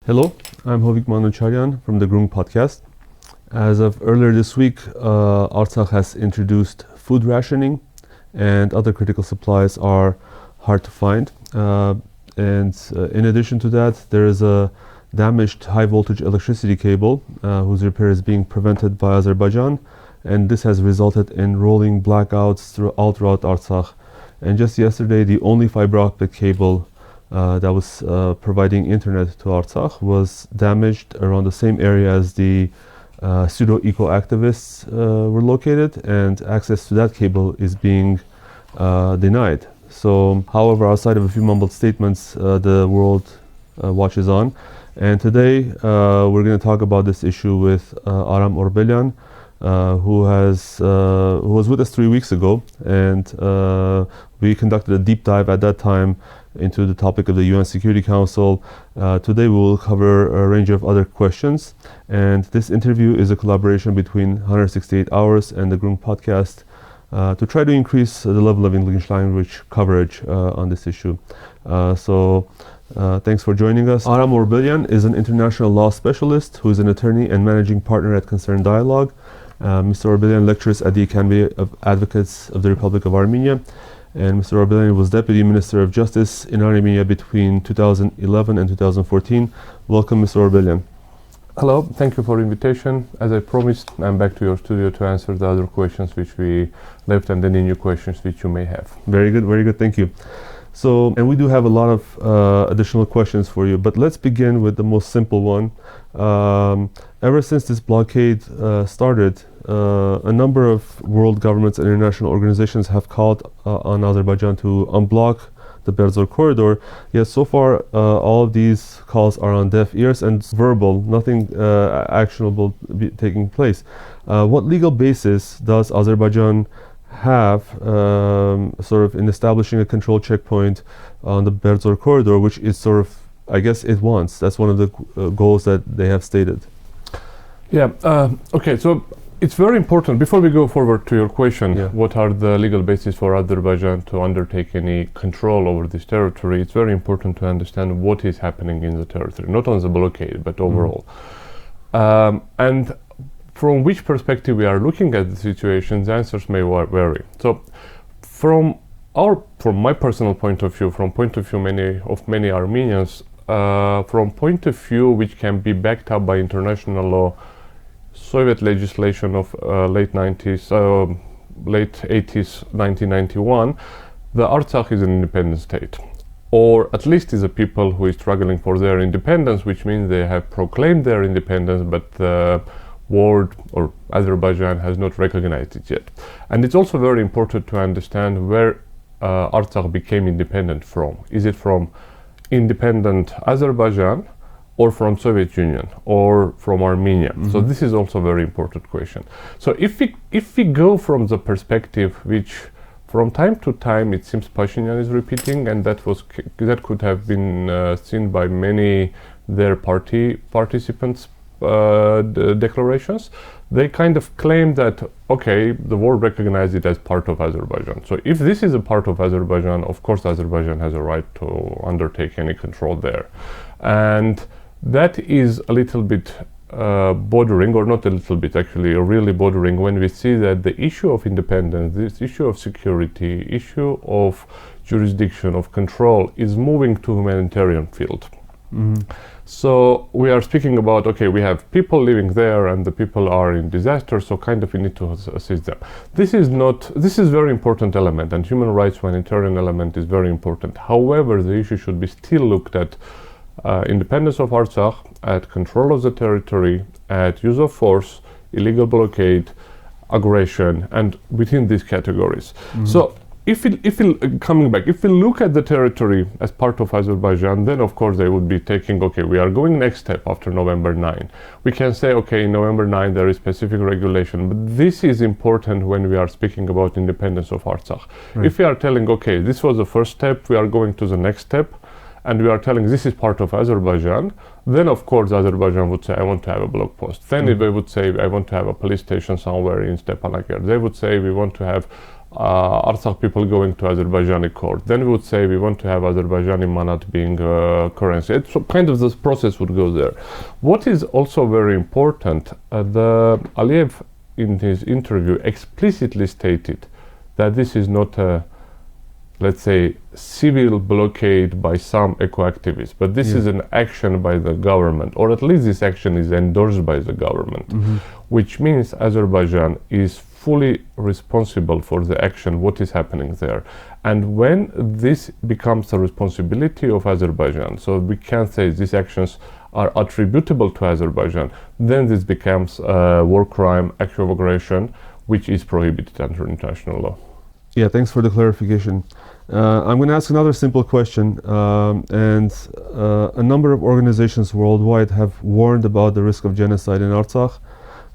Hello, I'm Hovik Manoucharyan from the Groong podcast. As of earlier this week, Artsakh has introduced food rationing, and other critical supplies are hard to find. In addition to that, there is a damaged high voltage electricity cable whose repair is being prevented by Azerbaijan, and this has resulted in rolling blackouts throughout Artsakh. And just yesterday, the only fiber optic cable that was providing internet to Artsakh was damaged around the same area as the pseudo-eco activists were located, and access to that cable is being denied. So, however, outside of a few mumbled statements, the world watches on. And today we're going to talk about this issue with ARAM ORBELYAN, who was with us 3 weeks ago, and we conducted a deep dive at that time into the topic of the UN Security Council. Today we will cover a range of other questions, and this interview is a collaboration between 168 Hours and the Groong podcast to try to increase the level of English language coverage on this issue. Thanks for joining us. ARAM ORBELYAN is an international law specialist who is an attorney and managing partner at Concern Dialog. Mr. ORBELYAN lectures at the Academy of Advocates of the Republic of Armenia, and Mr. ORBELYAN was Deputy Minister of Justice in Armenia between 2011 and 2014. Welcome, Mr. ORBELYAN. Hello, thank you for the invitation. As I promised, I'm back to your studio to answer the other questions which we left and any new questions which you may have. Very good, thank you. So, and we do have a lot of additional questions for you, but let's begin with the most simple one. Ever since this blockade started, a number of world governments and international organizations have called on Azerbaijan to unblock the Berdzor corridor, yet so far all of these calls are on deaf ears and verbal, nothing actionable taking place. What legal basis does Azerbaijan have sort of in establishing a control checkpoint on the Berdzor corridor, which is sort of, I guess it wants? That's one of the goals that they have stated. Yeah, okay, so it's very important, before we go forward to your question, what are the legal basis for Azerbaijan to undertake any control over this territory? It's very important to understand what is happening in the territory, not on the blockade, but overall. And from which perspective we are looking at the situation, the answers may vary. So, from my personal point of view, from point of view many Armenians, from point of view which can be backed up by international law, Soviet legislation of late 80s, 1991, the Artsakh is an independent state, or at least is a people who is struggling for their independence, which means they have proclaimed their independence, but the world or Azerbaijan has not recognized it yet. And it's also very important to understand where Artsakh became independent from. Is it from independent Azerbaijan, or from Soviet Union, or from Armenia? So this is also a very important question. So if we go from the perspective which from time to time it seems Pashinyan is repeating, and that could have been seen by many their party participants' declarations, they kind of claim that, okay, the world recognized it as part of Azerbaijan. So if this is a part of Azerbaijan, of course Azerbaijan has a right to undertake any control there. And that is a little bit bordering, or not a little bit, actually really bordering, when we see that the issue of independence, this issue of security, issue of jurisdiction, of control is moving to humanitarian field. So we are speaking about, okay, we have people living there and the people are in disaster, so kind of we need to assist them. This is very important element, and human rights humanitarian element is very important. However, the issue should be still looked at independence of Artsakh, at control of the territory, at use of force, illegal blockade, aggression, and within these categories. So if we look at the territory as part of Azerbaijan, then of course they would be taking, okay, we are going next step after November 9. We can say, okay, in November 9 there is specific regulation, but this is important when we are speaking about independence of Artsakh. Right. If we are telling, okay, this was the first step, we are going to the next step, and we are telling this is part of Azerbaijan, then of course Azerbaijan would say, I want to have a blog post. Then they would say, I want to have a police station somewhere in Stepanakert. They would say, we want to have Artsakh people going to Azerbaijani court. Then we would say we want to have Azerbaijani manat being currency. It's kind of this process would go there. What is also very important, the Aliyev in his interview explicitly stated that this is not a, let's say, civil blockade by some eco-activists, but this is an action by the government, or at least this action is endorsed by the government, which means Azerbaijan is fully responsible for the action, what is happening there. And when this becomes the responsibility of Azerbaijan, so we can say these actions are attributable to Azerbaijan, then this becomes a war crime, act of aggression, which is prohibited under international law. Yeah, thanks for the clarification. I'm going to ask another simple question. A number of organizations worldwide have warned about the risk of genocide in Artsakh.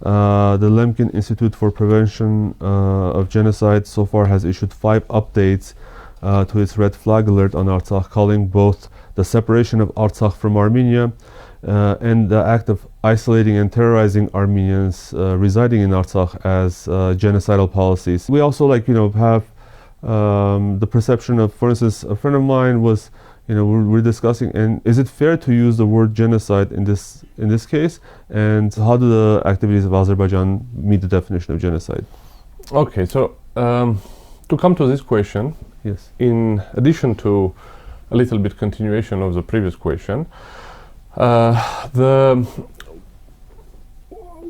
The Lemkin Institute for Prevention of Genocide so far has issued 5 updates to its red flag alert on Artsakh, calling both the separation of Artsakh from Armenia and the act of isolating and terrorizing Armenians residing in Artsakh as genocidal policies. We also have the perception of, for instance, a friend of mine was, we're discussing, and is it fair to use the word genocide in this case? And how do the activities of Azerbaijan meet the definition of genocide? Okay, so to come to this question, yes, in addition to a little bit continuation of the previous question,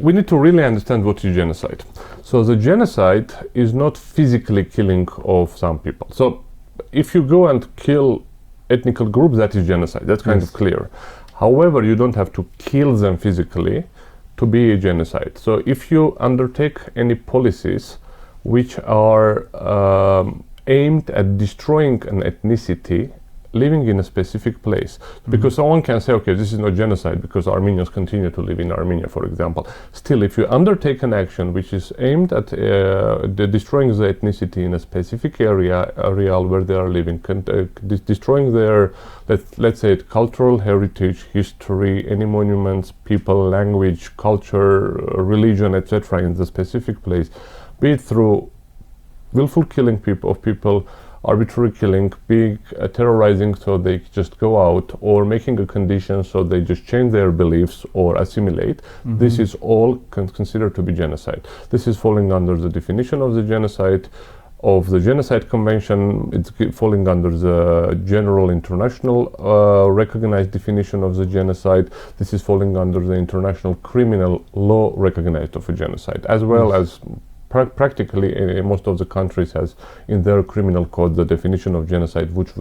we need to really understand what is genocide. So the genocide is not physically killing of some people. So if you go and kill ethnic groups, that is genocide. That's kind of clear. However, you don't have to kill them physically to be a genocide. So if you undertake any policies which are aimed at destroying an ethnicity living in a specific place, because someone can say, okay, this is not genocide because Armenians continue to live in Armenia, for example. Still, if you undertake an action which is aimed at destroying the ethnicity in a specific area where they are living, destroying their, let's say, cultural heritage, history, any monuments, people, language, culture, religion, etc., in the specific place, be it through willful killing of people, arbitrary killing, being terrorizing so they just go out, or making a condition so they just change their beliefs or assimilate. This is all considered to be genocide. This is falling under the definition of the genocide of the Genocide Convention. It's falling under the general international recognized definition of the genocide. This is falling under the international criminal law recognized of a genocide, as well as practically most of the countries has in their criminal code the definition of genocide, which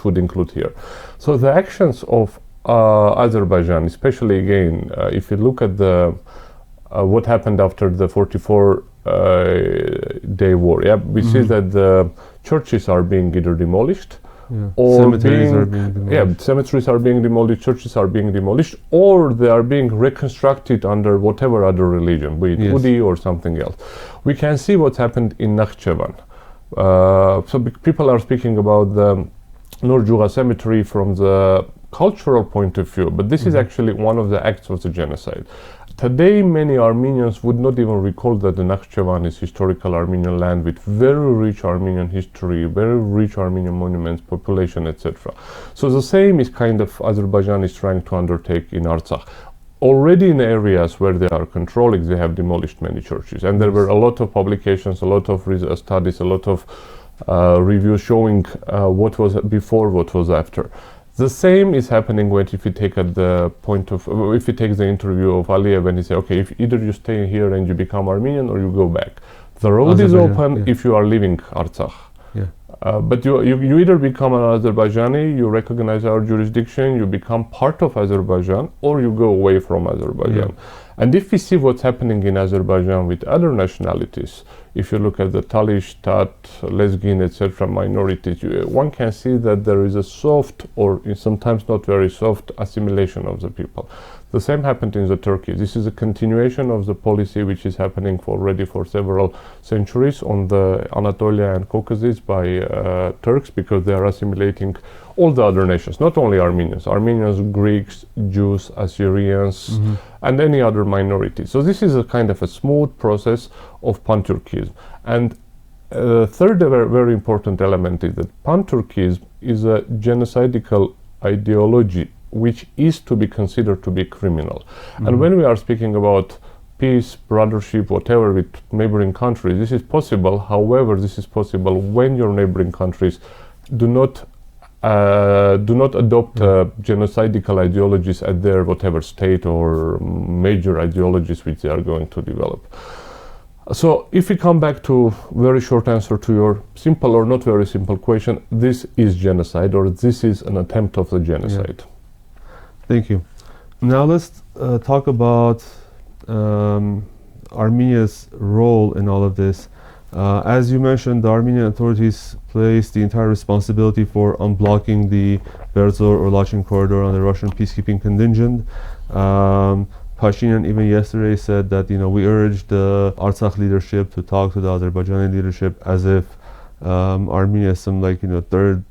would include here. So the actions of Azerbaijan, especially again, if you look at the what happened after the 44-day war, we see that the churches are being either demolished, or cemeteries are being demolished. Cemeteries are being demolished, churches are being demolished, or they are being reconstructed under whatever other religion, be it Udi or something else. We can see what's happened in Nakhchivan. So people are speaking about the Nurjugha cemetery from the cultural point of view, but this is actually one of the acts of the genocide. Today, many Armenians would not even recall that the Nakhchivan is historical Armenian land with very rich Armenian history, very rich Armenian monuments, population, etc. So the same is kind of Azerbaijan is trying to undertake in Artsakh. Already in areas where they are controlling, they have demolished many churches. And there were a lot of publications, a lot of studies, a lot of reviews showing what was before, what was after. The same is happening when if you take at the point of, if you take the interview of Aliyev and he say, okay, if either you stay here and you become Armenian or you go back. The road is open if you are leaving Artsakh. But you either become an Azerbaijani, you recognize our jurisdiction, you become part of Azerbaijan, or you go away from Azerbaijan. And if we see what's happening in Azerbaijan with other nationalities, if you look at the Talish, Tat, Lezgin, etc., minorities, one can see that there is a soft, or sometimes not very soft, assimilation of the people. The same happened in the Turkey. This is a continuation of the policy which is happening already for several centuries on the Anatolia and Caucasus by Turks, because they are assimilating all the other nations, not only Armenians, Greeks, Jews, Assyrians, and any other minority. So this is a kind of a smooth process of pan-Turkism. And Third very important element is that pan-Turkism is a genocidal ideology which is to be considered to be criminal. And when we are speaking about peace, brothership, whatever with neighboring countries, this is possible. However, this is possible when your neighboring countries do not adopt genocidal ideologies at their whatever state or major ideologies which they are going to develop. So if we come back to very short answer to your simple or not very simple question, this is genocide, or this is an attempt of the genocide. Thank you. Now let's talk about Armenia's role in all of this. As you mentioned, the Armenian authorities placed the entire responsibility for unblocking the Berdzor or Lachin corridor on the Russian peacekeeping contingent. Pashinyan even yesterday said that we urged the Artsakh leadership to talk to the Azerbaijani leadership, as if Armenia is some third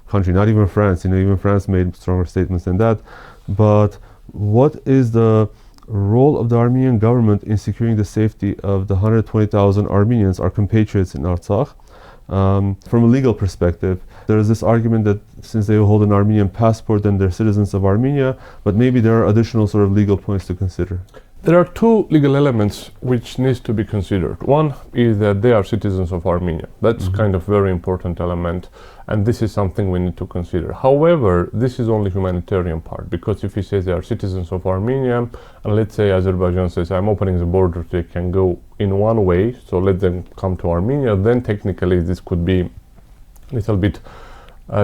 country, not even France. Even France made stronger statements than that. But what is the role of the Armenian government in securing the safety of the 120,000 Armenians, our compatriots in Artsakh? From a legal perspective, there is this argument that since they hold an Armenian passport, then they're citizens of Armenia, but maybe there are additional sort of legal points to consider. There are two legal elements which needs to be considered. One is that they are citizens of Armenia. That's kind of very important element, and this is something we need to consider. However, this is only humanitarian part, because if we say they are citizens of Armenia, and let's say Azerbaijan says, I'm opening the border, they can go in one way, so let them come to Armenia, then technically this could be a little bit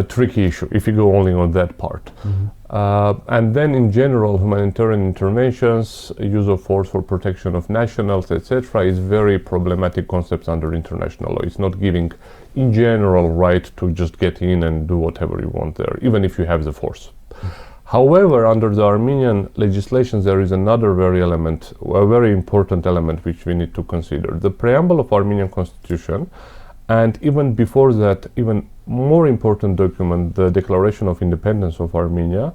tricky issue if you go only on that part. And then in general, humanitarian interventions, use of force for protection of nationals, etc., is very problematic concepts under international law. It's not giving in general right to just get in and do whatever you want there, even if you have the force. However, under the Armenian legislation, there is another a very important element which we need to consider. The preamble of Armenian constitution, and even before that, even more important document, the Declaration of Independence of Armenia,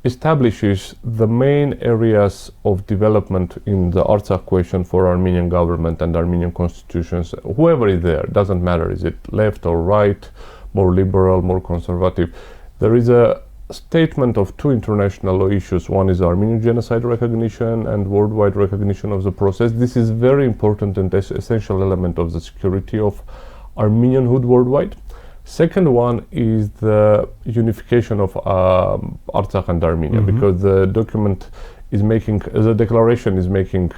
establishes the main areas of development in the Artsakh question for Armenian government and Armenian constitutions. Whoever is there, doesn't matter, is it left or right, more liberal, more conservative. There is a statement of two international law issues. One is Armenian genocide recognition and worldwide recognition of the process. This is very important and essential element of the security of Armenianhood worldwide. Second one is the unification of Artsakh and Armenia, because the document is making, the declaration is making,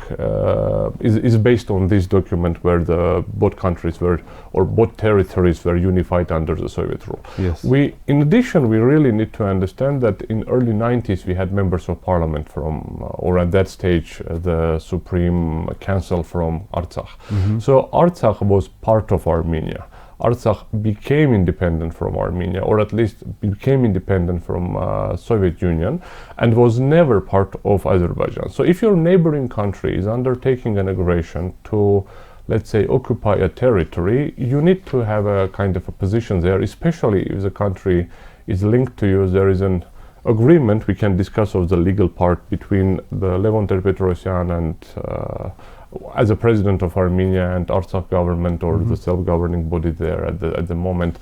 is based on this document where the both countries were, or both territories were unified under the Soviet rule. Yes. In addition, we really need to understand that in early 90s we had members of parliament from, or at that stage, the Supreme Council from Artsakh. So Artsakh was part of Armenia. Artsakh became independent from Armenia, or at least became independent from Soviet Union, and was never part of Azerbaijan. So if your neighboring country is undertaking an aggression to, let's say, occupy a territory, you need to have a kind of a position there, especially if the country is linked to you. There is an agreement, we can discuss of the legal part, between the Levon Ter-Petrosyan and as a president of Armenia and Artsakh government, or the self-governing body there at the moment,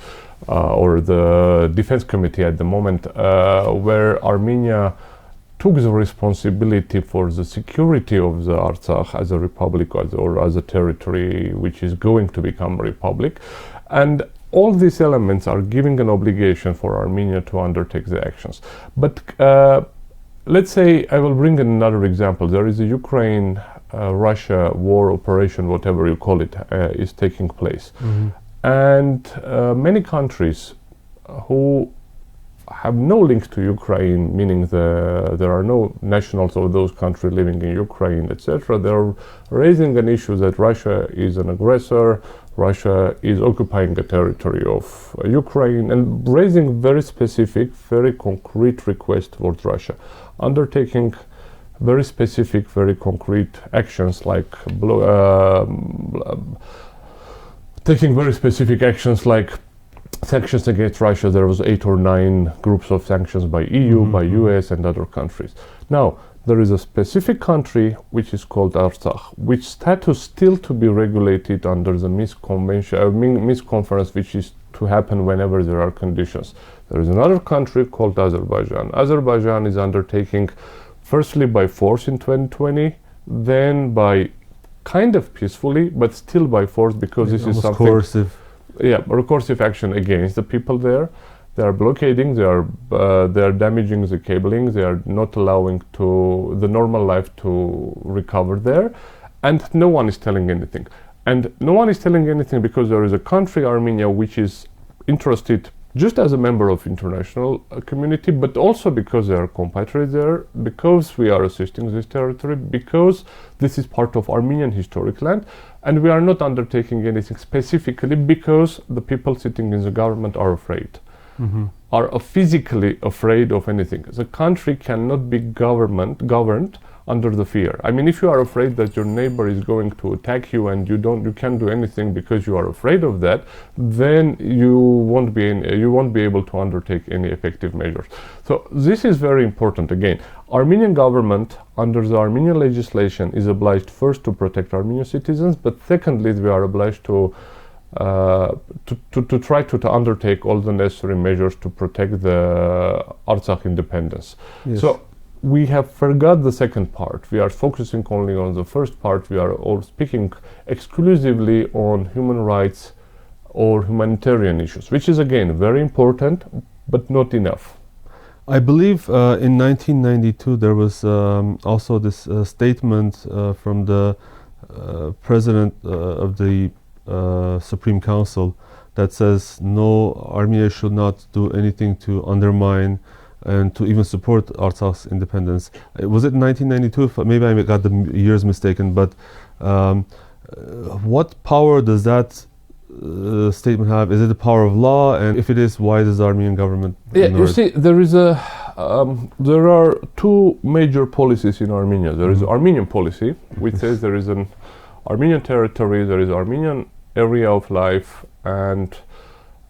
or the defense committee at the moment, where Armenia took the responsibility for the security of the Artsakh as a republic, or as a territory which is going to become a republic. And all these elements are giving an obligation for Armenia to undertake the actions. But let's say, I will bring another example. There is a Ukraine Russia war operation, whatever you call it, is taking place. And many countries who have no link to Ukraine, meaning there are no nationals of those countries living in Ukraine, etc., they're raising an issue that Russia is an aggressor, Russia is occupying a territory of Ukraine, and raising very specific, very concrete requests towards Russia, undertaking very specific, very concrete actions, like taking very specific actions like sanctions against Russia, there was 8 or 9 groups of sanctions by EU, by US and other countries. Now, there is a specific country which is called Artsakh, which status still to be regulated under the Minsk conference, which is to happen whenever there are conditions. There is another country called Azerbaijan. Azerbaijan is undertaking firstly by force in 2020, then by kind of peacefully, but still by force, because this is something coercive. Yeah, recursive action against the people there. They are blockading, they are damaging the cabling, they are not allowing to the normal life to recover there, and no one is telling anything. And no one is telling anything because there is a country, Armenia, which is interested just as a member of international community, but also because they are compatriots there, because we are assisting this territory, because this is part of Armenian historic land, and we are not undertaking anything specifically because the people sitting in the government are afraid, are physically afraid of anything. The country cannot be governed under the fear. I mean, if you are afraid that your neighbor is going to attack you and you can't do anything because you are afraid of that, then you won't be able to undertake any effective measures. So this is very important. Again, Armenian government under the Armenian legislation is obliged first to protect Armenian citizens, but secondly, we are obliged to try to undertake all the necessary measures to protect the Artsakh independence. Yes. So we have forgot the second part. We are focusing only on the first part. We are all speaking exclusively on human rights or humanitarian issues, which is again very important, but not enough. I believe in 1992 there was also this statement from the president of the Supreme Council that says no, Armenia should not do anything to undermine and to even support Artsakh's independence. Was it 1992? Maybe I got the years mistaken, but what power does that statement have? Is it the power of law? And if it is, why does the Armenian government ignore you see, there are two major policies in Armenia. There is Armenian policy, which says there is an Armenian territory, there is Armenian area of life, and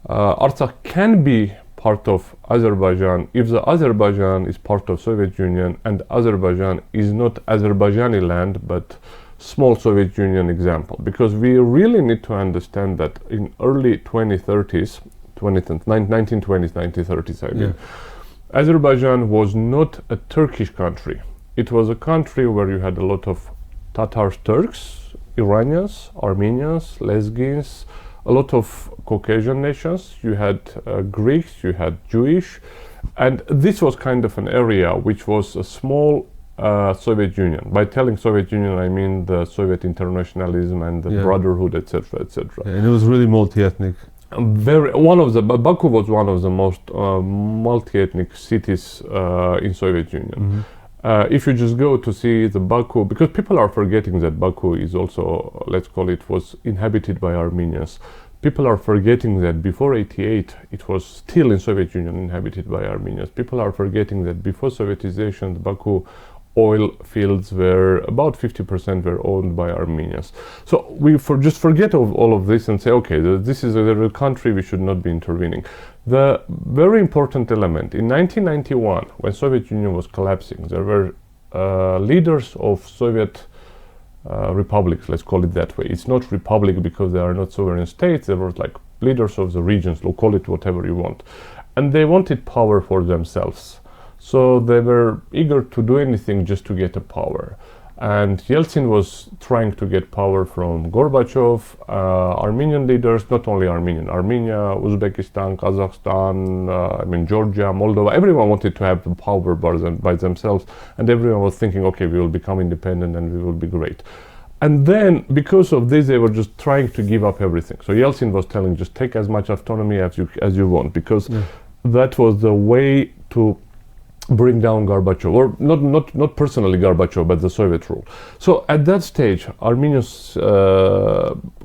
Artsakh can be part of Azerbaijan if the Azerbaijan is part of Soviet Union and Azerbaijan is not Azerbaijani land but small Soviet Union example, because we really need to understand that in early 1920s, 1930s I mean, Azerbaijan was not a Turkish country. It was a country where you had a lot of Tatar Turks, Iranians, Armenians, Lezgins, a lot of Caucasian nations. You had Greeks, you had Jewish, and this was kind of an area which was a small Soviet Union. By telling Soviet Union, I mean the Soviet internationalism and the brotherhood, etc., etc. And it was really multi-ethnic. Baku was one of the most multi-ethnic cities in Soviet Union. If you just go to see the Baku, because people are forgetting that Baku is also, let's call it, was inhabited by Armenians. People are forgetting that before '88 it was still in Soviet Union inhabited by Armenians. People are forgetting that before Sovietization, the Baku oil fields were about 50% were owned by Armenians. So we just forget of all of this and say, okay, this is a country, we should not be intervening. The very important element, in 1991, when Soviet Union was collapsing, there were leaders of Soviet republics, let's call it that way. It's not republic because they are not sovereign states. They were like leaders of the regions, call it whatever you want. And they wanted power for themselves. So they were eager to do anything just to get a power. And Yeltsin was trying to get power from Gorbachev, Armenian leaders, not only Armenia, Uzbekistan, Kazakhstan, Georgia, Moldova. Everyone wanted to have the power by themselves, and everyone was thinking, okay, we will become independent and we will be great. And then, because of this, they were just trying to give up everything. So Yeltsin was telling, just take as much autonomy as you want, because that was the way to bring down Gorbachev, or not personally Gorbachev, but the Soviet rule. So at that stage, Armenians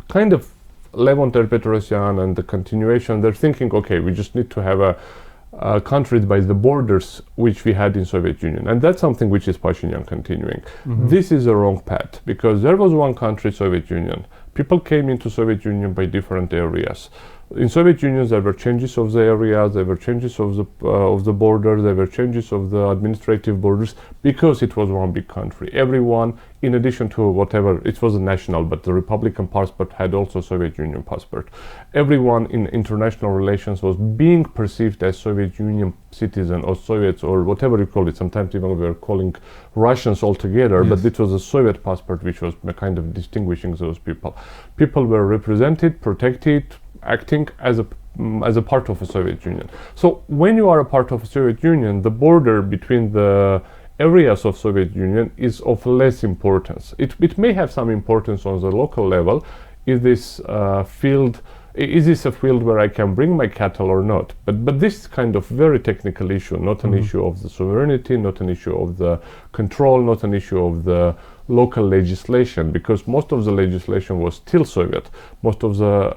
kind of Levon Ter-Petrosyan and the continuation, they're thinking, okay, we just need to have a country by the borders which we had in Soviet Union, and that's something which is Pashinyan continuing. This is a wrong path, because there was one country, Soviet Union. People came into Soviet Union by different areas. In Soviet Union, there were changes of the areas, there were changes of the borders, there were changes of the administrative borders, because it was one big country. Everyone, in addition to whatever, it was a national, but the Republican passport had also Soviet Union passport. Everyone in international relations was being perceived as Soviet Union citizen or Soviets or whatever you call it. Sometimes even we were calling Russians altogether, but it was a Soviet passport which was kind of distinguishing those people. People were represented, protected, acting as a part of a Soviet Union. So when you are a part of a Soviet Union, the border between the areas of Soviet Union is of less importance. It may have some importance on the local level. Is this a field where I can bring my cattle or not? But this kind of very technical issue, not an issue of the sovereignty, not an issue of the control, not an issue of the local legislation, because most of the legislation was still Soviet. Most of the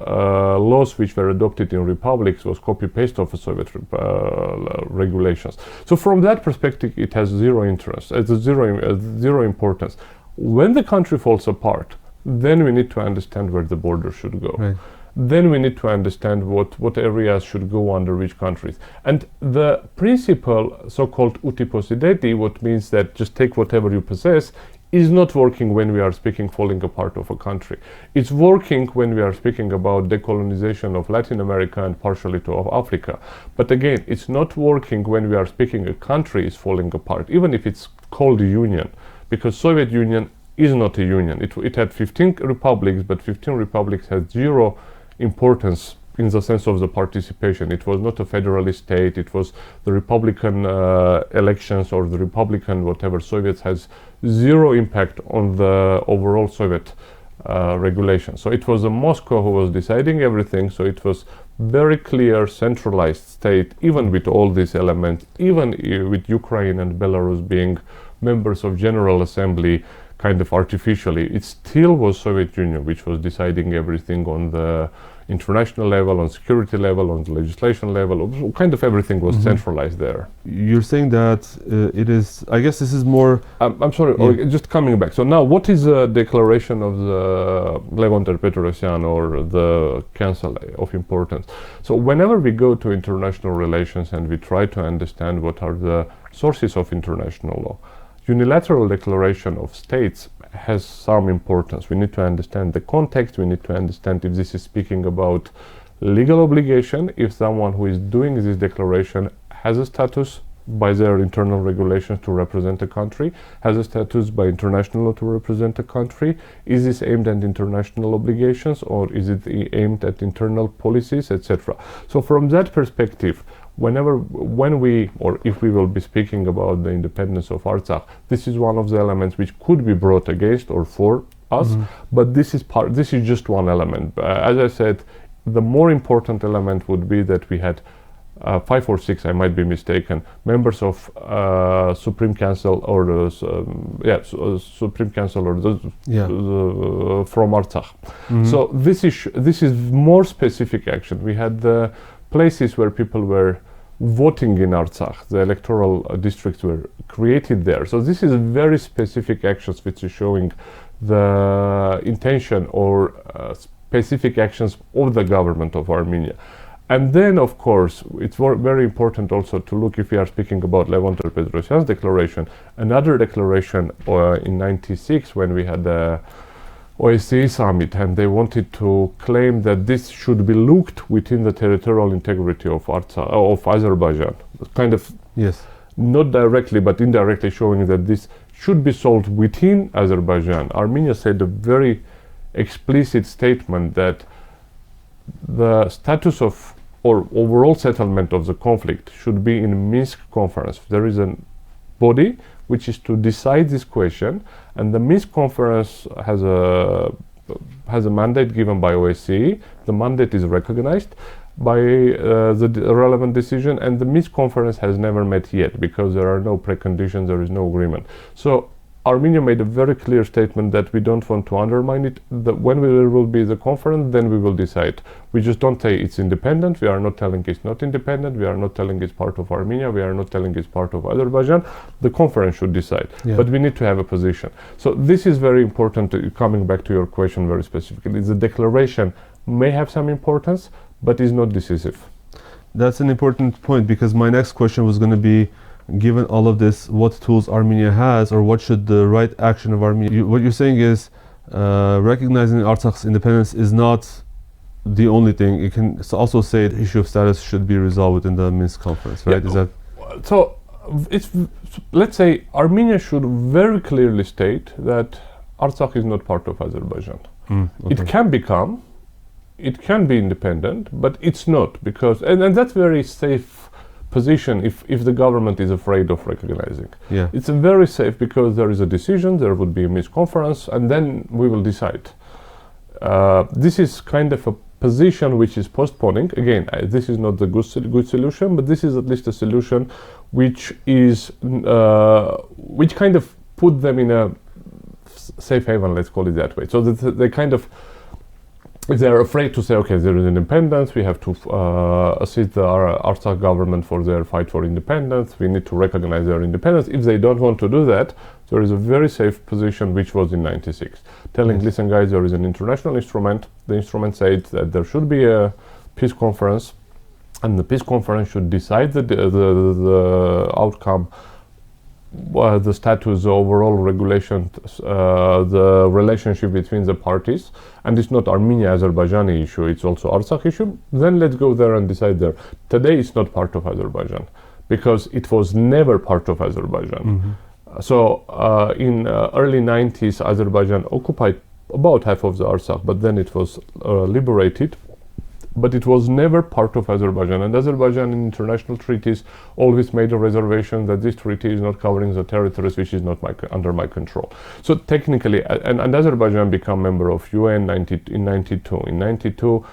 laws which were adopted in republics was copy-paste of Soviet regulations. So from that perspective, it has zero interest, zero importance. When the country falls apart, then we need to understand where the border should go. Right. Then we need to understand what areas should go under which countries. And the principle, so-called uti possideti, what means that just take whatever you possess, is not working when we are speaking falling apart of a country. It's working when we are speaking about decolonization of Latin America and partially of Africa. But again, it's not working when we are speaking a country is falling apart, even if it's called a union, because Soviet Union is not a union. It had 15 republics, but 15 republics had zero importance in the sense of the participation. It was not a federalist state. It was the Republican elections or the Republican whatever. Soviets has zero impact on the overall Soviet regulation. So it was Moscow who was deciding everything. So it was very clear centralized state, even with all these elements, even with Ukraine and Belarus being members of General Assembly kind of artificially. It still was Soviet Union which was deciding everything on the international level, on security level, on the legislation level. Kind of everything was centralized there. You're saying that it is, I guess this is more... I'm sorry, just coming back. So now what is a declaration of the Levon-Petrosyan or the Council of Importance? So whenever we go to international relations and we try to understand what are the sources of international law, unilateral declaration of states has some importance. We need to understand the context. We need to understand if this is speaking about legal obligation, if someone who is doing this declaration has a status by their internal regulations to represent a country, has a status by international law to represent a country. Is this aimed at international obligations, or is it aimed at internal policies, etc.? So from that perspective, when we, or if we will be speaking about the independence of Artsakh, this is one of the elements which could be brought against or for us, but this is just one element. As I said, the more important element would be that we had 5 or 6, I might be mistaken, members of Supreme Council or the Supreme Council or from Artsakh. So this is more specific action. We had the places where people were voting in Artsakh. The electoral districts were created there. So this is very specific actions which is showing the intention or specific actions of the government of Armenia. And then, of course, it's very important also to look, if we are speaking about Levon-Petrosyan's declaration, another declaration in '96 when we had the OSCE summit, and they wanted to claim that this should be looked within the territorial integrity of Azerbaijan. Kind of, not directly but indirectly showing that this should be solved within Azerbaijan. Armenia said a very explicit statement that the status of or overall settlement of the conflict should be in Minsk conference. There is a body which is to decide this question, and the Minsk conference has a mandate given by OSCE. The mandate is recognized by the relevant decision, and the Minsk conference has never met yet because there are no preconditions, there is no agreement. So Armenia made a very clear statement that we don't want to undermine it. When there will be the conference, then we will decide. We just don't say it's independent. We are not telling it's not independent. We are not telling it's part of Armenia. We are not telling it's part of Azerbaijan. The conference should decide. But we need to have a position. So this is very important. Coming back to your question very specifically, the declaration may have some importance, but is not decisive. That's an important point, because my next question was going to be, given all of this, what tools Armenia has, or what should the right action of Armenia... What you're saying is recognizing Artsakh's independence is not the only thing. You can also say the issue of status should be resolved within the Minsk conference, right? Yeah. Is that... So let's say Armenia should very clearly state that Artsakh is not part of Azerbaijan. Okay. It can become, it can be independent, but it's not, because and that's very safe position if the government is afraid of recognizing. Yeah. It's a very safe, because there is a decision, there would be a Minsk conference, and then we will decide. This is kind of a position which is postponing. Again, this is not the good solution, but this is at least a solution which is which kind of put them in a safe haven, let's call it that way. So that they kind of, if they're afraid to say, okay, there is independence, we have to assist the Artsakh government for their fight for independence, we need to recognize their independence. If they don't want to do that, there is a very safe position, which was in '96, telling, listen guys, there is an international instrument. The instrument said that there should be a peace conference, and the peace conference should decide the outcome, the status, the overall regulation, the relationship between the parties. And it's not Armenia-Azerbaijani issue, it's also Artsakh issue. Then let's go there and decide there. Today it's not part of Azerbaijan, because it was never part of Azerbaijan. Mm-hmm. So in early 90s, Azerbaijan occupied about half of the Artsakh, but then it was liberated. But it was never part of Azerbaijan, and Azerbaijan in international treaties always made a reservation that this treaty is not covering the territories which is not under my control. So technically, and Azerbaijan became member of UN in 92. In 92,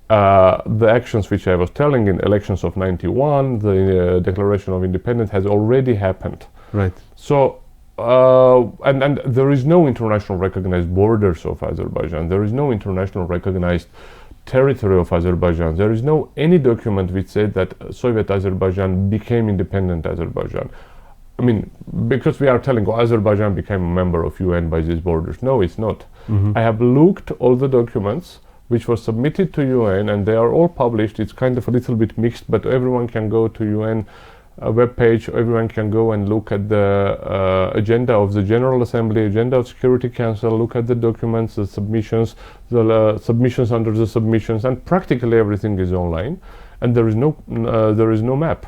the actions which I was telling in elections of 91, the declaration of independence has already happened. Right. So, and there is no international recognized borders of Azerbaijan. There is no international recognized territory of Azerbaijan. There is no any document which said that Soviet Azerbaijan became independent Azerbaijan. I mean, because we are telling, oh, Azerbaijan became a member of UN by these borders. No, it's not. Mm-hmm. I have looked all the documents which were submitted to UN, and they are all published. It's kind of a little bit mixed, but everyone can go to UN webpage. Everyone can go and look at the agenda of the General Assembly, agenda of Security Council, look at the documents, the submissions, the submissions under the submissions, and practically everything is online. And there is no map.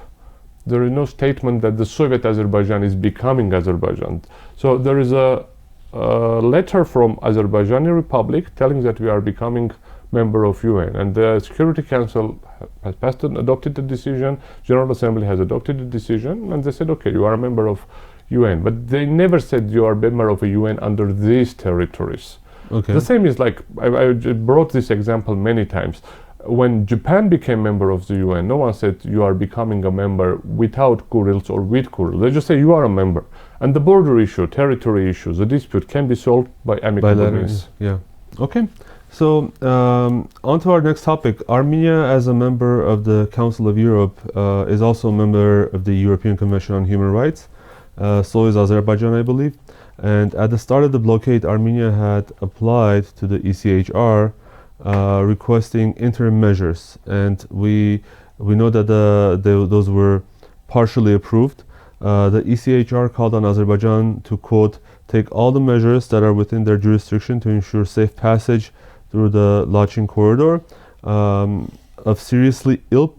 There is no statement that the Soviet Azerbaijan is becoming Azerbaijan. So there is a letter from Azerbaijani Republic telling that we are becoming member of UN, and the Security Council has passed and adopted the decision. General Assembly has adopted the decision, and they said, okay, you are a member of UN, but they never said you are a member of a UN under these territories. Okay. The same is like, I brought this example many times. When Japan became member of the UN, no one said you are becoming a member without Kurils or with Kurils. They just say you are a member. And the border issue, territory issues, the dispute can be solved by amicable means. Yeah. Okay. So on to our next topic. Armenia, as a member of the Council of Europe, is also a member of the European Convention on Human Rights. So is Azerbaijan, I believe. And at the start of the blockade, Armenia had applied to the ECHR requesting interim measures, and we know that those were partially approved. The ECHR called on Azerbaijan to, quote, take all the measures that are within their jurisdiction to ensure safe passage through the Lachin corridor of seriously ill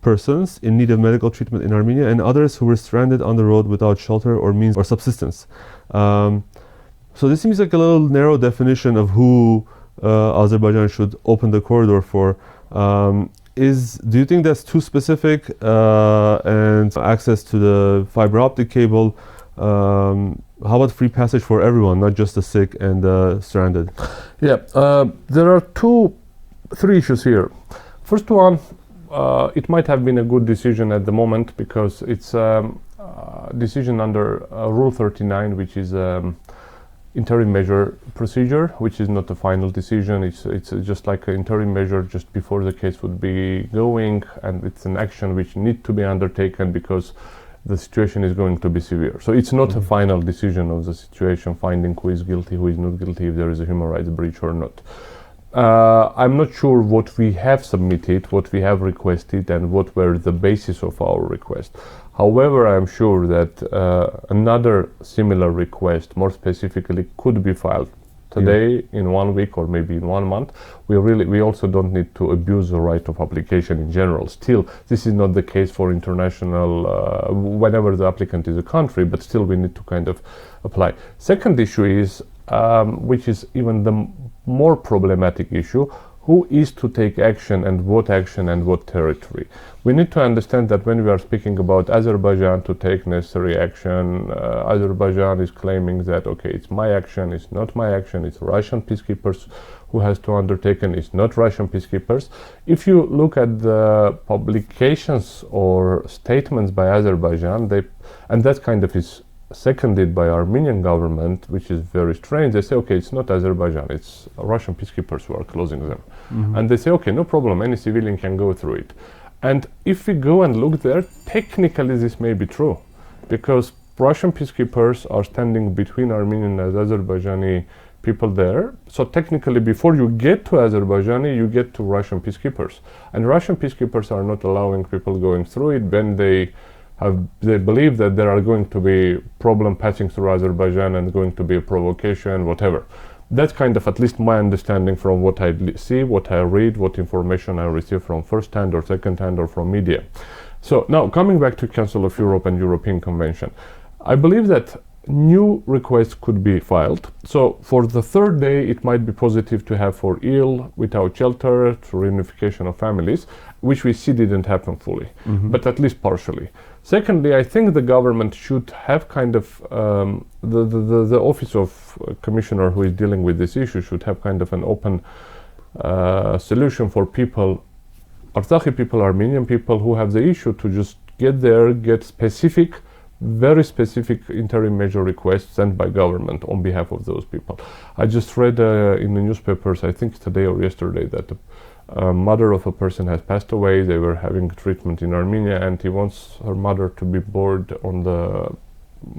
persons in need of medical treatment in Armenia and others who were stranded on the road without shelter or means or subsistence. So this seems like a little narrow definition of who Azerbaijan should open the corridor for. Do you think that's too specific? And access to the fiber optic cable, how about free passage for everyone, not just the sick and the stranded? Yeah, there are three issues here. First one, it might have been a good decision at the moment, because it's a decision under Rule 39, which is interim measure procedure, which is not a final decision. It's just like an interim measure just before the case would be going, and it's an action which need to be undertaken because the situation is going to be severe. So it's not a final decision of the situation, finding who is guilty, who is not guilty, if there is a human rights breach or not. I'm not sure what we have submitted, what we have requested, and what were the basis of our request. However, I'm sure that another similar request, more specifically, could be filed today, in 1 week, or maybe in 1 month. We also don't need to abuse the right of application in general. Still, this is not the case for international, whenever the applicant is a country, but still we need to kind of apply. Second issue is, which is even the more problematic issue, who is to take action and what territory. We need to understand that when we are speaking about Azerbaijan to take necessary action, Azerbaijan is claiming that, okay, it's my action, it's not my action, it's Russian peacekeepers who has to undertake, and it's not Russian peacekeepers. If you look at the publications or statements by Azerbaijan, and that kind of is seconded by Armenian government, which is very strange. They say, okay, it's not Azerbaijan, it's Russian peacekeepers who are closing them. And they say, okay, no problem, any civilian can go through it. And if we go and look there, technically this may be true, because Russian peacekeepers are standing between Armenian and Azerbaijani people there. So technically, before you get to Azerbaijani, you get to Russian peacekeepers. And Russian peacekeepers are not allowing people going through it when they believe that there are going to be problem passing through Azerbaijan and going to be a provocation, whatever. That's kind of at least my understanding from what I see, what I read, what information I receive from first hand or second hand or from media. So now coming back to Council of Europe and European Convention, I believe that new requests could be filed. So for the third day, it might be positive to have for ill, without shelter, to reunification of families, which we see didn't happen fully, but at least partially. Secondly, I think the government should have kind of, the office of commissioner who is dealing with this issue should have kind of an open solution for people, Artsakhi people, Armenian people who have the issue, to just get there, get specific, very specific interim measure requests sent by government on behalf of those people. I just read in the newspapers, I think today or yesterday, that the mother of a person has passed away. They were having treatment in Armenia, and he wants her mother to be buried on the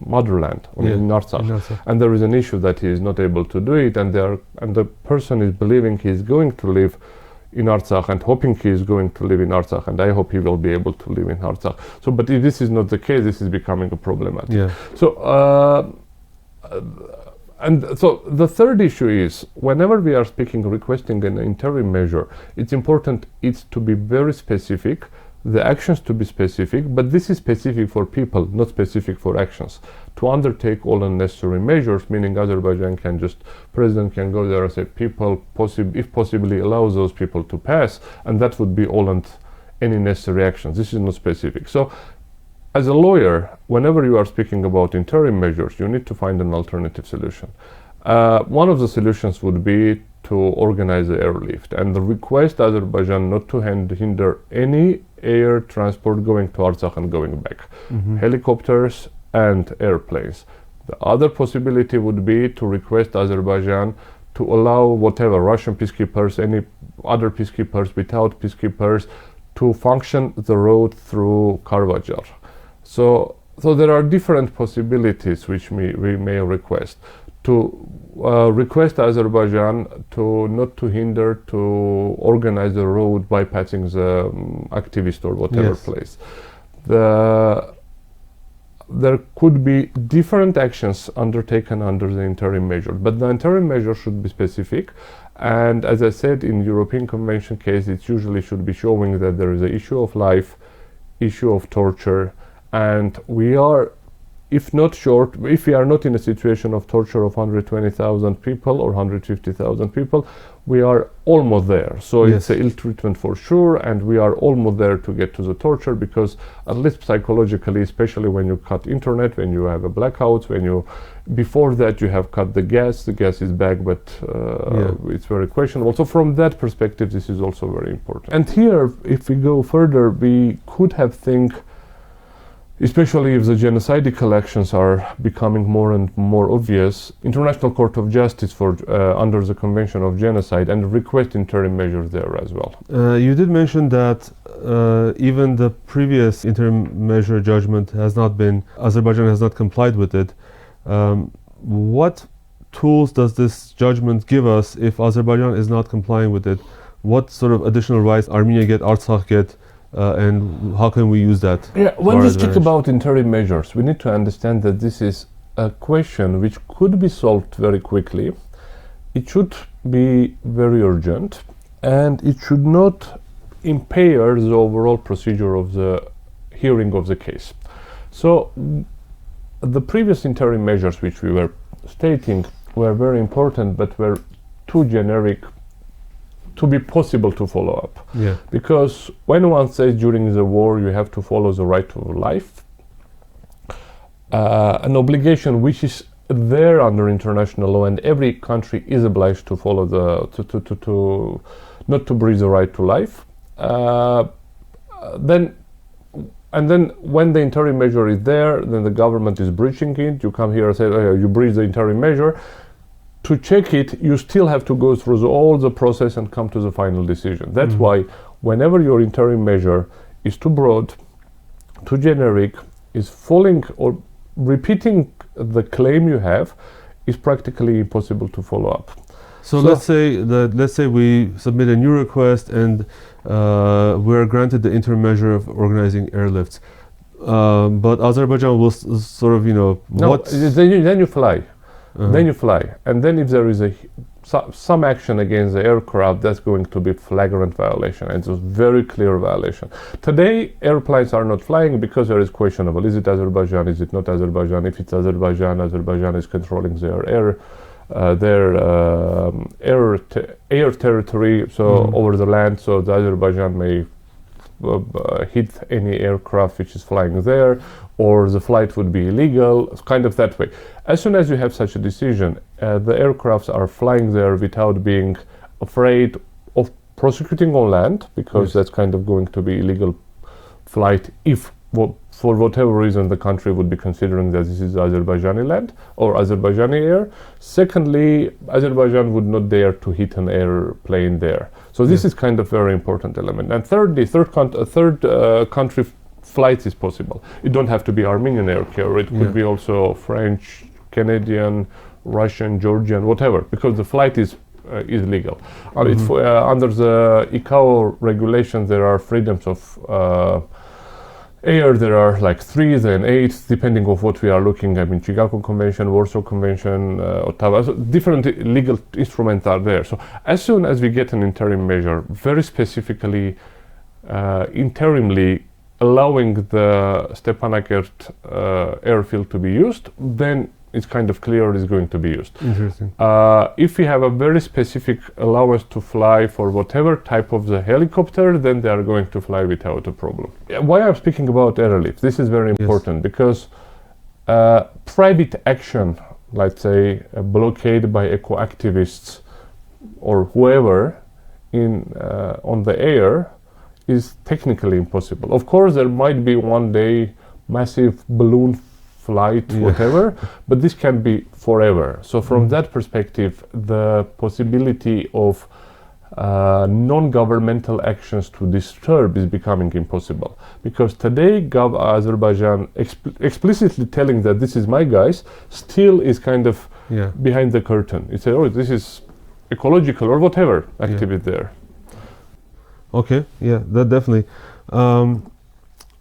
motherland, in Artsakh. And there is an issue that he is not able to do it, and the person is believing he is going to live in Artsakh and hoping he is going to live in Artsakh, and I hope he will be able to live in Artsakh. So, but if this is not the case, this is becoming a problematic. So, and so the third issue is, whenever we are requesting an interim measure, it's important it's to be very specific, the actions to be specific, but this is specific for people, not specific for actions. To undertake all unnecessary measures, meaning president can go there and say, people, if possibly allow those people to pass, and that would be all and any necessary actions. This is not specific. So, as a lawyer, whenever you are speaking about interim measures, you need to find an alternative solution. One of the solutions would be to organize the airlift and request Azerbaijan not to hinder any air transport going to Artsakh and going back, helicopters and airplanes. The other possibility would be to request Azerbaijan to allow whatever Russian peacekeepers, any other peacekeepers, without peacekeepers, to function the road through Karabakh. So there are different possibilities which we may request. To request Azerbaijan to not to hinder, to organize the road bypassing the activist or whatever place. There could be different actions undertaken under the interim measure, but the interim measure should be specific. And as I said, in European Convention case, it usually should be showing that there is an issue of life, issue of torture, and we are, if we are not in a situation of torture of 120,000 people or 150,000 people, we are almost there. So it's ill treatment for sure, and we are almost there to get to the torture, because at least psychologically, especially when you cut internet, when you have a blackout, before that you have cut the gas is back, but it's very questionable. So from that perspective, this is also very important. And here, if we go further, we could have especially if the genocidal actions are becoming more and more obvious, International Court of Justice under the Convention of Genocide, and request interim measures there as well. You did mention that even the previous interim measure judgment Azerbaijan has not complied with it. What tools does this judgment give us if Azerbaijan is not complying with it? What sort of additional rights Armenia get, Artsakh get, and how can we use that? Yeah, when we speak about interim measures, we need to understand that this is a question which could be solved very quickly. It should be very urgent, and it should not impair the overall procedure of the hearing of the case. So the previous interim measures which we were stating were very important, but were too generic to be possible to follow up. Yeah. Because when one says during the war you have to follow the right to life, an obligation which is there under international law, and every country is obliged to follow to not to breach the right to life. Then when the interim measure is there, then the government is breaching it. You come here and say, oh, you breach the interim measure. To check it, you still have to go through all the process and come to the final decision. That's why whenever your interim measure is too broad, too generic, is falling or repeating the claim you have, is practically impossible to follow up. So let's say we submit a new request and we're granted the interim measure of organizing airlifts, but Azerbaijan will sort of, then you fly. Then you fly, and then if there is some action against the aircraft, that's going to be flagrant violation, and it's a very clear violation. Today, airplanes are not flying because there is questionable. Is it Azerbaijan? Is it not Azerbaijan? If it's Azerbaijan, Azerbaijan is controlling their air territory, so over the land. So the Azerbaijan may hit any aircraft which is flying there, or the flight would be illegal, kind of that way. As soon as you have such a decision, the aircrafts are flying there without being afraid of prosecuting on land, because that's kind of going to be illegal flight if for whatever reason the country would be considering that this is Azerbaijani land or Azerbaijani air. Secondly, Azerbaijan would not dare to hit an airplane there. So this is kind of very important element. And thirdly, third country flights is possible. It don't have to be Armenian air carrier. It could be also French, Canadian, Russian, Georgian, whatever, because the flight is legal. Under the ICAO regulations, there are freedoms of air. There are like 3, then 8, depending on what we are looking at. I mean, Chicago Convention, Warsaw Convention, Ottawa. So different legal instruments are there. So as soon as we get an interim measure, very specifically, interimly allowing the Stepanakert airfield to be used, then it's kind of clear it's going to be used. Interesting. If we have a very specific allowance to fly for whatever type of the helicopter, then they are going to fly without a problem. Why I'm speaking about airlift? This is very important because private action, let's say a blockade by eco-activists or whoever on the air, is technically impossible. Of course, there might be one day massive balloon flight, whatever, but this can be forever. So from that perspective, the possibility of non-governmental actions to disturb is becoming impossible. Because today, Azerbaijan explicitly telling that this is my guys, still is kind of behind the curtain. It says, oh, this is ecological or whatever activity there. Okay, that definitely.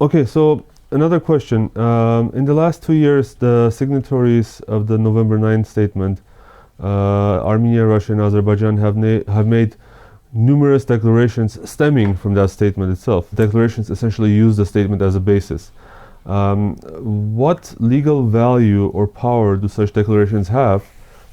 Okay, so another question. In the last 2 years, the signatories of the November 9th statement, Armenia, Russia, and Azerbaijan have made numerous declarations stemming from that statement itself. Declarations essentially use the statement as a basis. What legal value or power do such declarations have?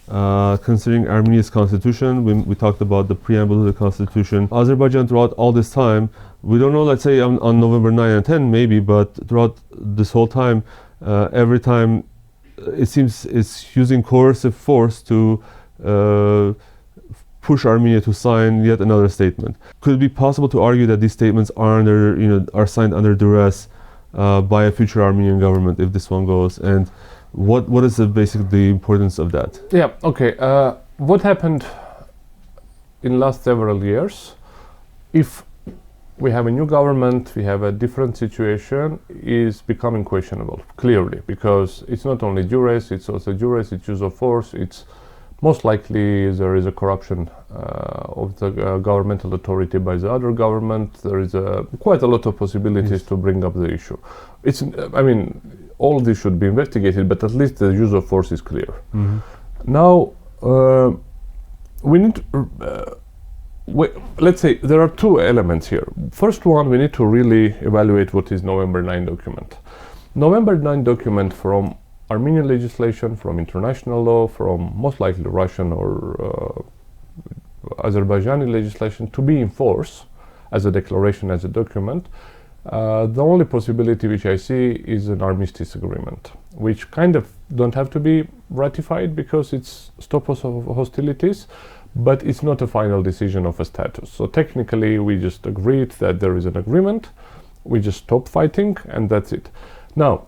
Considering Armenia's constitution, we talked about the preamble to the constitution. Azerbaijan, throughout all this time, we don't know, let's say on November 9 and 10 maybe, but throughout this whole time, every time it seems it's using coercive force to push Armenia to sign yet another statement. Could it be possible to argue that these statements are signed under duress by a future Armenian government if this one goes? And what is the importance of that? Yeah, okay. What happened in last several years, if we have a new government, we have a different situation, is becoming questionable, clearly, because it's not only duress, it's also duress, it's use of force, it's most likely there is a corruption of the governmental authority by the other government. There is quite a lot of possibilities to bring up the issue. All this should be investigated, but at least the use of force is clear. Now, we need to, let's say there are two elements here. First one, we need to really evaluate what is November 9 document. November 9 document from Armenian legislation, from international law, from most likely Russian or Azerbaijani legislation to be enforced as a declaration, as a document. The only possibility which I see is an armistice agreement, which kind of don't have to be ratified because it's stop of hostilities, but it's not a final decision of a status. So technically we just agreed that there is an agreement, we just stop fighting, and that's it. Now,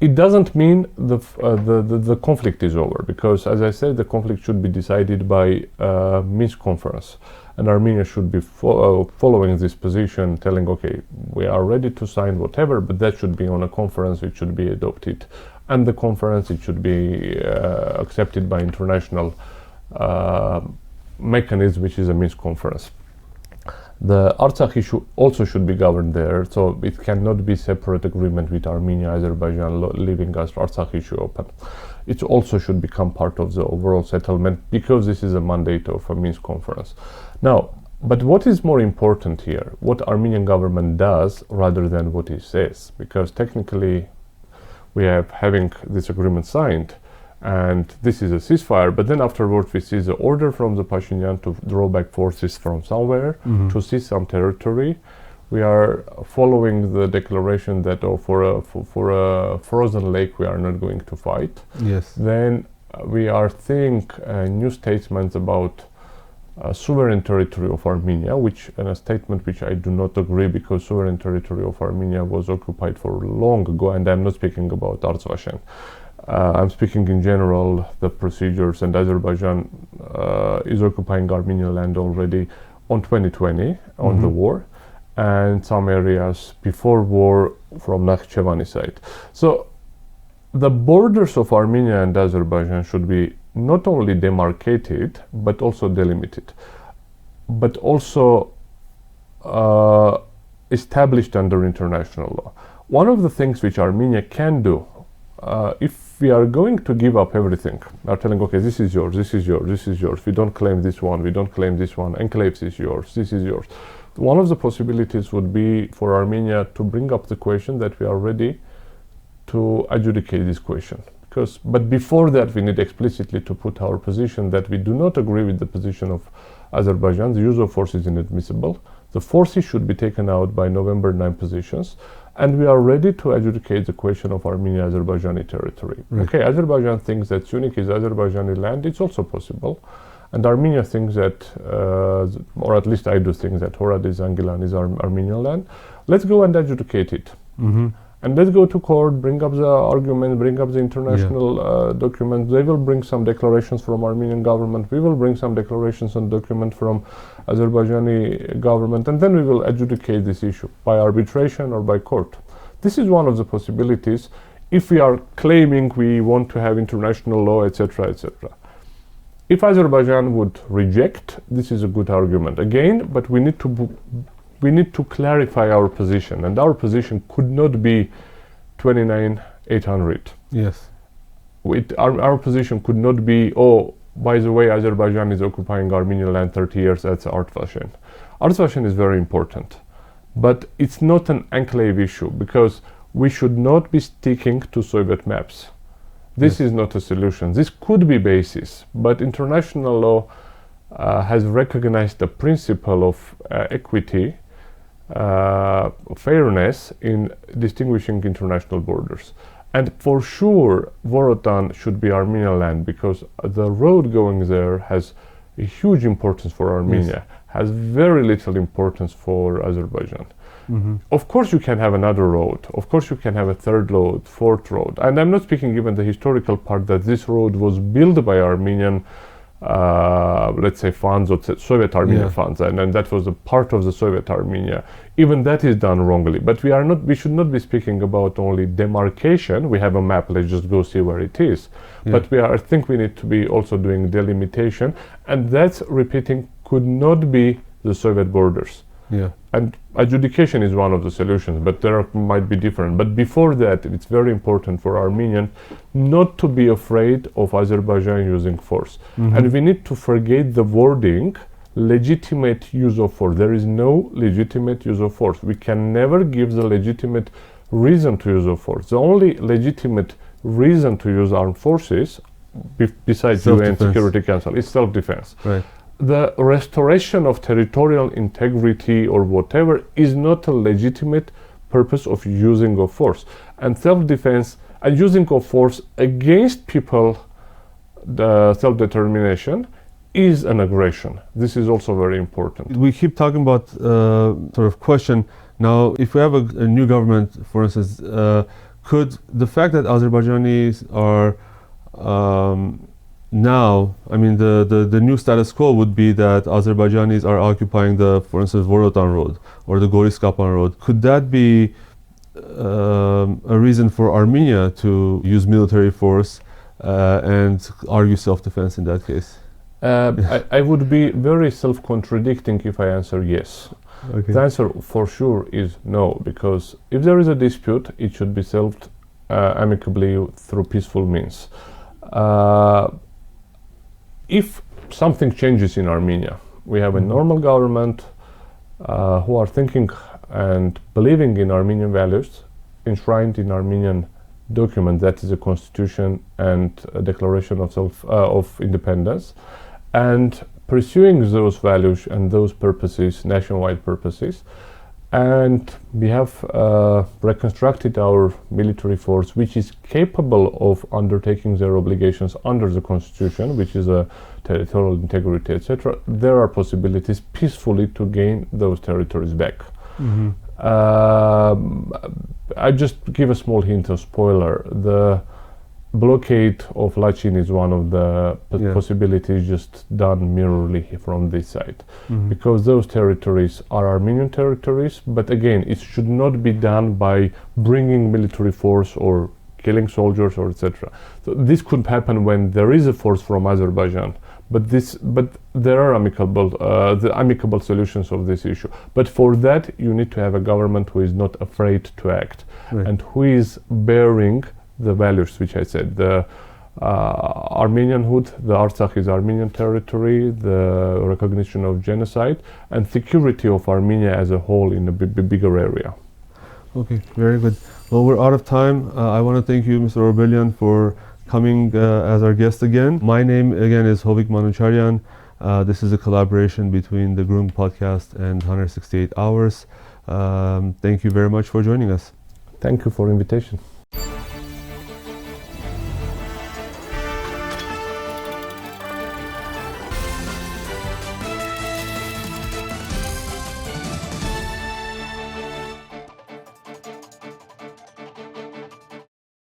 it doesn't mean the conflict is over, because as I said, the conflict should be decided by Minsk conference, and Armenia should be following this position, telling, okay, we are ready to sign whatever, but that should be on a conference which should be adopted, and the conference, it should be accepted by international mechanism, which is a Minsk conference. The Artsakh issue also should be governed there, so it cannot be separate agreement with Armenia, Azerbaijan, leaving Artsakh issue open. It also should become part of the overall settlement, because this is a mandate of a Minsk conference. Now, but what is more important here? What Armenian government does rather than what it says, because technically we are having this agreement signed, and this is a ceasefire, but then afterwards we see the order from the Pashinyan to draw back forces from somewhere, to seize some territory. We are following the declaration that for a frozen lake we are not going to fight. Yes. Then we are seeing new statements about sovereign territory of Armenia, which a statement which I do not agree, because sovereign territory of Armenia was occupied for long ago, and I'm not speaking about Artsakh. I'm speaking in general, the procedures, and Azerbaijan is occupying Armenian land already on 2020, on the war, and some areas before war from Nakhchevani side. So the borders of Armenia and Azerbaijan should be not only demarcated, but also delimited, but also established under international law. One of the things which Armenia can do, if we are going to give up everything, are telling, okay, this is yours, this is yours, this is yours, we don't claim this one, we don't claim this one, enclaves is yours, this is yours. One of the possibilities would be for Armenia to bring up the question that we are ready to adjudicate this question. But before that, we need explicitly to put our position that we do not agree with the position of Azerbaijan. The use of force is inadmissible. The forces should be taken out by November 9 positions, and we are ready to adjudicate the question of Armenia-Azerbaijani territory. Right. Okay, Azerbaijan thinks that Syunik is Azerbaijani land. It's also possible. And Armenia thinks that, or at least I do think that Horadi-Zangilan is Armenian land. Let's go and adjudicate it. And let's go to court, bring up the argument, bring up the international documents. They will bring some declarations from Armenian government. We will bring some declarations and document from Azerbaijani government. And then we will adjudicate this issue by arbitration or by court. This is one of the possibilities if we are claiming we want to have international law, etc., etc. If Azerbaijan would reject, this is a good argument again, but we need to clarify our position, and our position could not be 29,800. Yes. Our position could not be, oh, by the way, Azerbaijan is occupying Armenian land 30 years, that's Artsakh. Artsakh is very important, but it's not an enclave issue, because we should not be sticking to Soviet maps. This is not a solution. This could be basis, but international law has recognized the principle of equity, fairness in distinguishing international borders. And for sure, Vorotan should be Armenian land, because the road going there has a huge importance for Armenia, has very little importance for Azerbaijan. Of course you can have another road, of course you can have a third road, fourth road, and I'm not speaking even the historical part that this road was built by Armenian let's say funds or Soviet Armenia funds, and that was a part of the Soviet Armenia. Even that is done wrongly. But we should not be speaking about only demarcation. We have a map, let's just go see where it is. But I think we need to be also doing delimitation, and that's repeating could not be the Soviet borders. And adjudication is one of the solutions, but there might be different. But before that, it's very important for Armenians not to be afraid of Azerbaijan using force. And we need to forget the wording legitimate use of force. There is no legitimate use of force. We can never give the legitimate reason to use of force. The only legitimate reason to use armed forces, besides UN Security Council, is self-defense. The restoration of territorial integrity or whatever is not a legitimate purpose of using of force. And self-defense and using of force against people, the self-determination, is an aggression. This is also very important. We keep talking about sort of question. Now, if we have a new government, for instance, could the fact that Azerbaijanis are now, I mean, the new status quo would be that Azerbaijanis are occupying the, for instance, Vorotan Road or the Goris-Kapan Road. Could that be a reason for Armenia to use military force and argue self-defense in that case? I would be very self-contradicting if I answer yes. The answer for sure is no, because if there is a dispute, it should be solved amicably through peaceful means. If something changes in Armenia, we have a normal government who are thinking and believing in Armenian values, enshrined in Armenian document, that is a constitution and a declaration of independence, and pursuing those values and those purposes, nationwide purposes. And we have reconstructed our military force, which is capable of undertaking their obligations under the constitution, which is a territorial integrity, etc. There are possibilities peacefully to gain those territories back. I just give a small hint of spoiler. The blockade of Lachin is one of the possibilities just done merely from this side, because those territories are Armenian territories, but again, it should not be done by bringing military force or killing soldiers or etc. So this could happen when there is a force from Azerbaijan, but there are amicable solutions of this issue. But for that, you need to have a government who is not afraid to act and who is bearing the values which I said, the Armenianhood, the Artsakh is Armenian territory, the recognition of genocide, and security of Armenia as a whole in a bigger area. Okay, very good. Well, we're out of time. I want to thank you, Mr. Orbelyan, for coming as our guest again. My name again is Hovik Manucharyan. This is a collaboration between the Groong podcast and 168 Hours. Thank you very much for joining us. Thank you for the invitation.